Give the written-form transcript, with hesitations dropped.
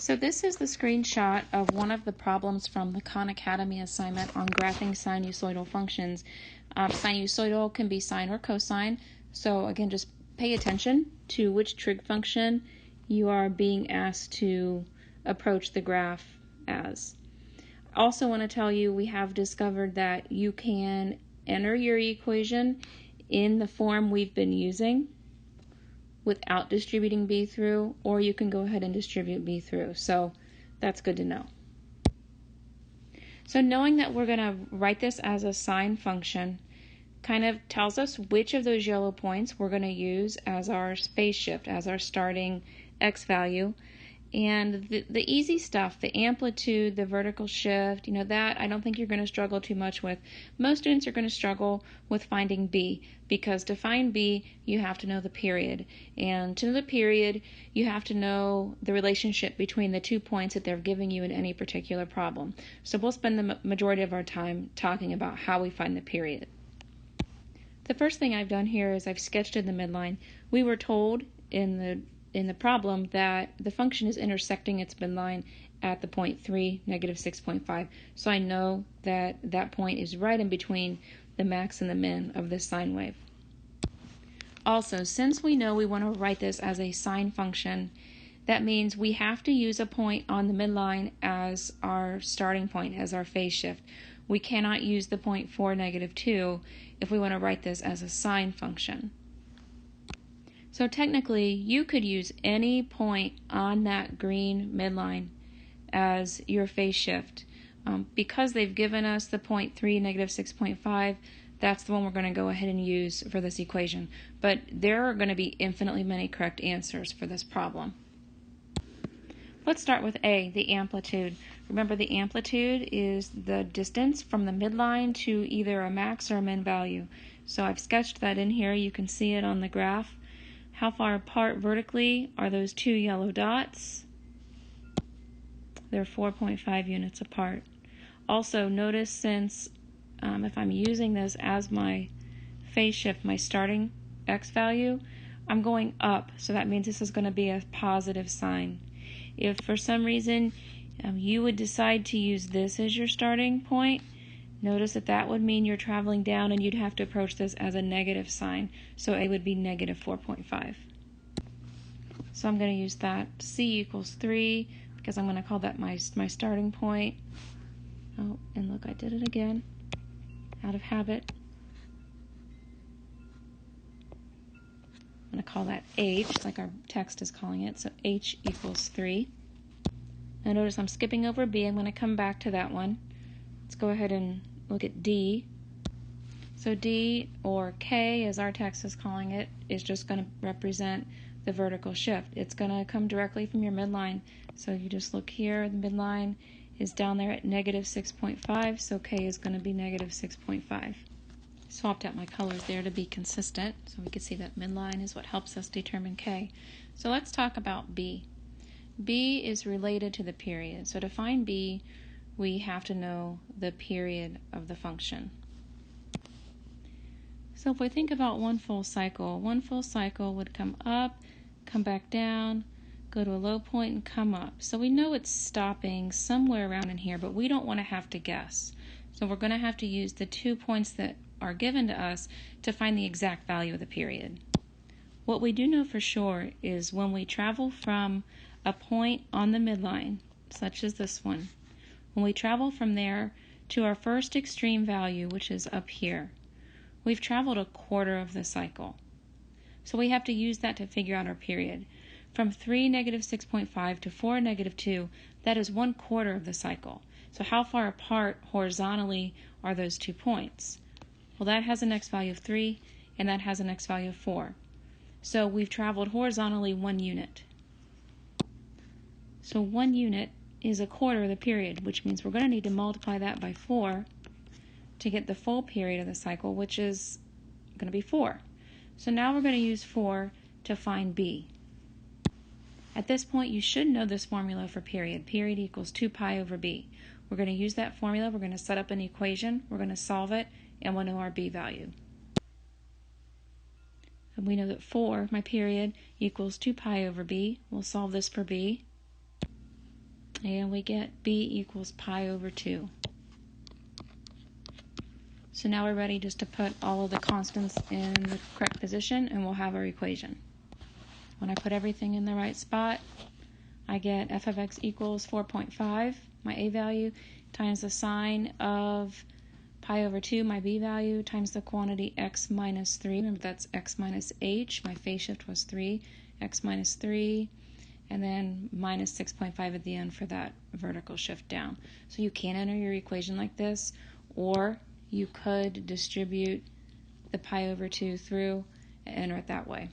So this is the screenshot of one of the problems from the Khan Academy assignment on graphing sinusoidal functions. Sinusoidal can be sine or cosine, so again, just pay attention to which trig function you are being asked to approach the graph as. I also want to tell you we have discovered that you can enter your equation in the form we've been using without distributing b through, or you can go ahead and distribute b through. So that's good to know. So knowing that we're going to write this as a sine function kind of tells us which of those yellow points we're going to use as our phase shift, as our starting x value. And the easy stuff, the amplitude, the vertical shift, that I don't think you're going to struggle too much with. Most students are going to struggle with finding b, because to find b, you have to know the period. And to know the period, you have to know the relationship between the 2 points that they're giving you in any particular problem. So we'll spend the majority of our time talking about how we find the period. The first thing I've done here is I've sketched in the midline. We were told in the problem that the function is intersecting its midline at the point 3, negative 6.5. So I know that that point is right in between the max and the min of this sine wave. Also, since we know we want to write this as a sine function, that means we have to use a point on the midline as our starting point, as our phase shift. We cannot use the point 4, negative 2 if we want to write this as a sine function. So technically, you could use any point on that green midline as your phase shift. Because they've given us the point 3, negative 6.5, that's the one we're going to go ahead and use for this equation. But there are going to be infinitely many correct answers for this problem. Let's start with A, the amplitude. Remember, the amplitude is the distance from the midline to either a max or a min value. So I've sketched that in here. You can see it on the graph. How far apart vertically are those 2 yellow dots? They're 4.5 units apart. Also, notice since if I'm using this as my phase shift, my starting x value, I'm going up, so that means this is going to be a positive sign. If for some reason you would decide to use this as your starting point, notice that that would mean you're traveling down and you'd have to approach this as a negative sign. So A would be negative 4.5. So I'm going to use that. C equals 3 because I'm going to call that my starting point. Oh, and look, I did it again. Out of habit. I'm going to call that H, like our text is calling it. So H equals 3. Now notice I'm skipping over B. I'm going to come back to that one. Let's go ahead and look at D. So D, or K as our text is calling it, is just going to represent the vertical shift. It's going to come directly from your midline. So you just look here, the midline is down there at negative 6.5, so K is going to be negative 6.5. Swapped out my colors there to be consistent, so we can see that midline is what helps us determine K. So let's talk about B. B is related to the period. So to find B, we have to know the period of the function. So if we think about one full cycle would come up, come back down, go to a low point and come up. So we know it's stopping somewhere around in here, but we don't want to have to guess. So we're going to have to use the 2 points that are given to us to find the exact value of the period. What we do know for sure is when we travel from a point on the midline, such as this one, when we travel from there to our first extreme value, which is up here, we've traveled a quarter of the cycle. So we have to use that to figure out our period. From 3, negative 6.5 to 4, negative 2, that is 1/4 of the cycle. So how far apart horizontally are those 2 points? Well, that has an x value of 3, and that has an x value of 4. So we've traveled horizontally 1 unit. So 1 unit is 1/4 of the period, which means we're going to need to multiply that by 4 to get the full period of the cycle, which is going to be 4. So now we're going to use 4 to find B. At this point, you should know this formula for period. Period equals 2 pi over B. We're going to use that formula. We're going to set up an equation. We're going to solve it, and we'll know our B value. And we know that 4, my period, equals 2 pi over B. We'll solve this for B. And we get b equals pi over 2. So now we're ready just to put all of the constants in the correct position, and we'll have our equation. When I put everything in the right spot, I get f of x equals 4.5, my a value, times the sine of pi over 2, my b value, times the quantity x minus 3. Remember, that's x minus h. My phase shift was 3, x minus 3, and then minus 6.5 at the end for that vertical shift down. So you can enter your equation like this, or you could distribute the pi over 2 through and enter it that way.